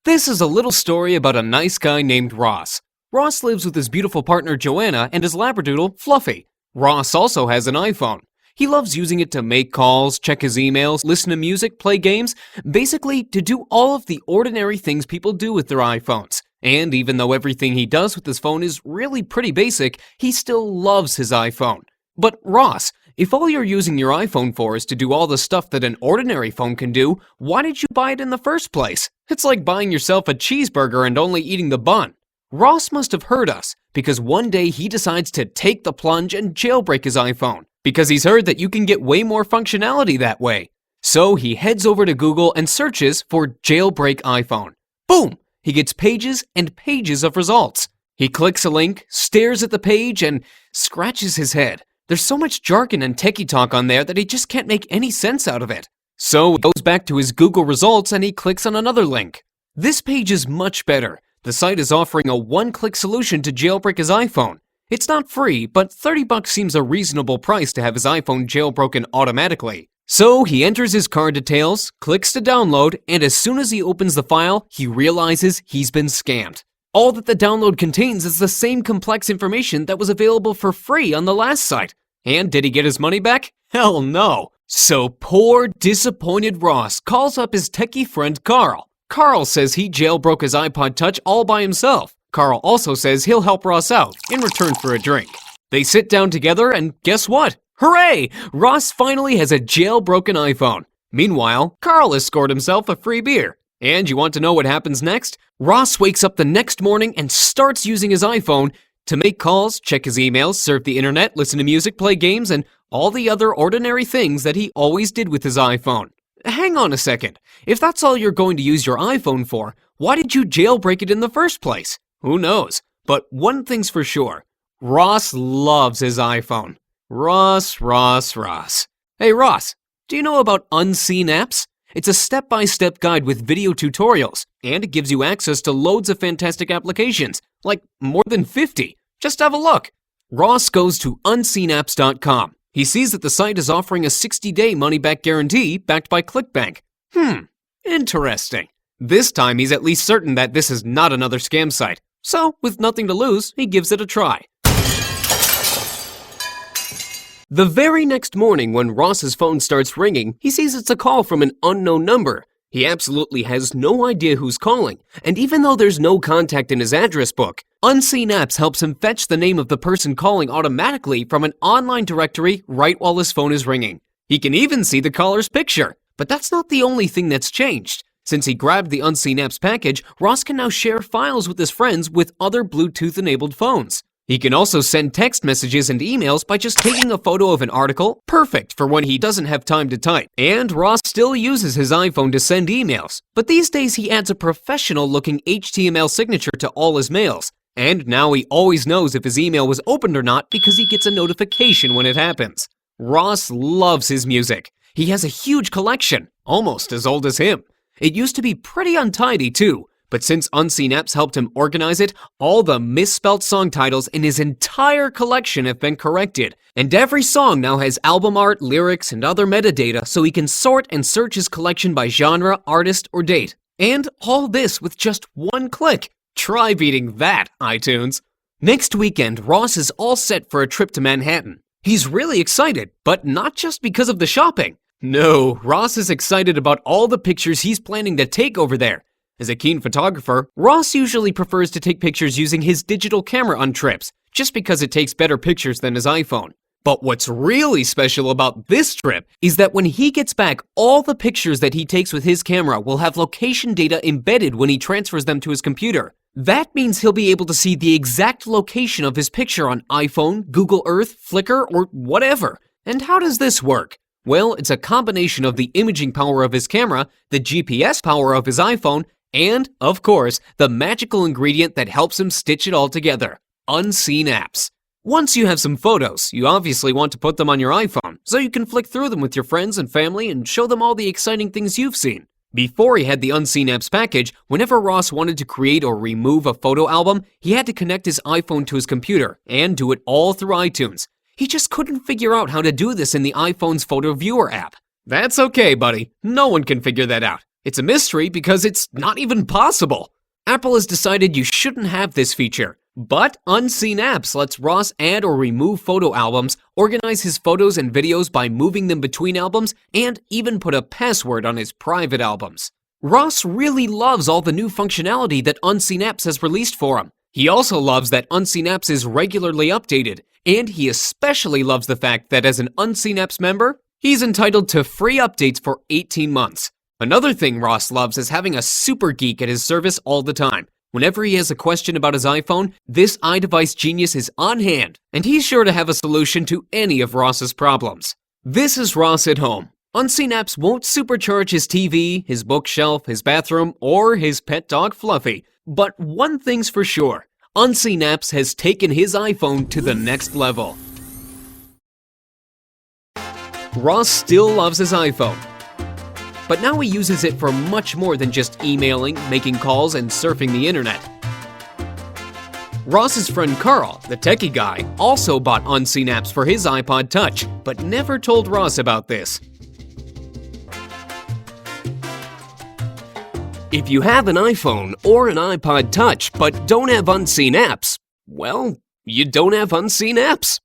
This is a little story about a nice guy named Ross. Ross lives with his beautiful partner Joanna and his labradoodle Fluffy. Ross also has an iPhone. He loves using it to make calls, check his emails, listen to music, play games, basically to do all of the ordinary things people do with their iPhones. And even though everything he does with his phone is really pretty basic, he still loves his iPhone. But Ross, if all you're using your iPhone for is to do all the stuff that an ordinary phone can do, why did you buy it in the first place? It's like buying yourself a cheeseburger and only eating the bun. Ross must have heard us, because one day he decides to take the plunge and jailbreak his iPhone, because he's heard that you can get way more functionality that way. So he heads over to Google and searches for jailbreak iPhone. Boom! He gets pages and pages of results. He clicks a link, stares at the page, and scratches his head. There's so much jargon and techie talk on there that he just can't make any sense out of it. So he goes back to his Google results and he clicks on another link. This page is much better. The site is offering a one-click solution to jailbreak his iPhone. It's not free, but $30 seems a reasonable price to have his iPhone jailbroken automatically. So he enters his card details, clicks to download, and as soon as he opens the file, he realizes he's been scammed. All that the download contains is the same complex information that was available for free on the last site. And did he get his money back? Hell no. So poor, disappointed Ross calls up his techie friend Carl. Carl says he jailbroke his iPod Touch all by himself. Carl also says he'll help Ross out in return for a drink. They sit down together and guess what? Hooray! Ross finally has a jailbroken iPhone. Meanwhile, Carl has scored himself a free beer. And you want to know what happens next? Ross wakes up the next morning and starts using his iPhone to make calls, check his emails, surf the internet, listen to music, play games, and all the other ordinary things that he always did with his iPhone. Hang on a second. If that's all you're going to use your iPhone for, why did you jailbreak it in the first place? Who knows? But one thing's for sure. Ross loves his iPhone. Ross. Hey Ross, do you know about Unseen Apps? It's a step-by-step guide with video tutorials, and it gives you access to loads of fantastic applications, like more than 50. Just have a look. Ross goes to unseenapps.com. He sees that the site is offering a 60-day money-back guarantee backed by ClickBank. Interesting. This time he's at least certain that this is not another scam site. So, with nothing to lose, he gives it a try. The very next morning when Ross's phone starts ringing, he sees it's a call from an unknown number. He absolutely has no idea who's calling, and even though there's no contact in his address book, Unseen Apps helps him fetch the name of the person calling automatically from an online directory right while his phone is ringing. He can even see the caller's picture. But that's not the only thing that's changed. Since he grabbed the Unseen Apps package, Ross can now share files with his friends with other Bluetooth-enabled phones. He can also send text messages and emails by just taking a photo of an article, perfect for when he doesn't have time to type. And Ross still uses his iPhone to send emails, but these days he adds a professional-looking HTML signature to all his mails. And now he always knows if his email was opened or not because he gets a notification when it happens. Ross loves his music. He has a huge collection, almost as old as him. It used to be pretty untidy too. But since Unseen Apps helped him organize it, all the misspelt song titles in his entire collection have been corrected. And every song now has album art, lyrics, and other metadata so he can sort and search his collection by genre, artist, or date. And all this with just one click. Try beating that, iTunes. Next weekend, Ross is all set for a trip to Manhattan. He's really excited, but not just because of the shopping. No, Ross is excited about all the pictures he's planning to take over there. As a keen photographer, Ross usually prefers to take pictures using his digital camera on trips, just because it takes better pictures than his iPhone. But what's really special about this trip is that when he gets back, all the pictures that he takes with his camera will have location data embedded when he transfers them to his computer. That means he'll be able to see the exact location of his picture on iPhone, Google Earth, Flickr, or whatever. And how does this work? Well, it's a combination of the imaging power of his camera, the GPS power of his iPhone, and, of course, the magical ingredient that helps him stitch it all together, Unseen Apps. Once you have some photos, you obviously want to put them on your iPhone, so you can flick through them with your friends and family and show them all the exciting things you've seen. Before he had the Unseen Apps package, whenever Ross wanted to create or remove a photo album, he had to connect his iPhone to his computer and do it all through iTunes. He just couldn't figure out how to do this in the iPhone's photo viewer app. That's okay, buddy. No one can figure that out. It's a mystery because it's not even possible. Apple has decided you shouldn't have this feature, but Unseen Apps lets Ross add or remove photo albums, organize his photos and videos by moving them between albums, and even put a password on his private albums. Ross really loves all the new functionality that Unseen Apps has released for him. He also loves that Unseen Apps is regularly updated, and he especially loves the fact that as an Unseen Apps member, he's entitled to free updates for 18 months. Another thing Ross loves is having a super geek at his service all the time. Whenever he has a question about his iPhone, this iDevice genius is on hand, and he's sure to have a solution to any of Ross's problems. This is Ross at home. Unseen Apps won't supercharge his TV, his bookshelf, his bathroom, or his pet dog Fluffy. But one thing's for sure, Unseen Apps has taken his iPhone to the next level. Ross still loves his iPhone, but now he uses it for much more than just emailing, making calls, and surfing the internet. Ross's friend Carl, the techie guy, also bought Unseen Apps for his iPod Touch, but never told Ross about this. If you have an iPhone or an iPod Touch but don't have Unseen Apps, well, you don't have Unseen Apps.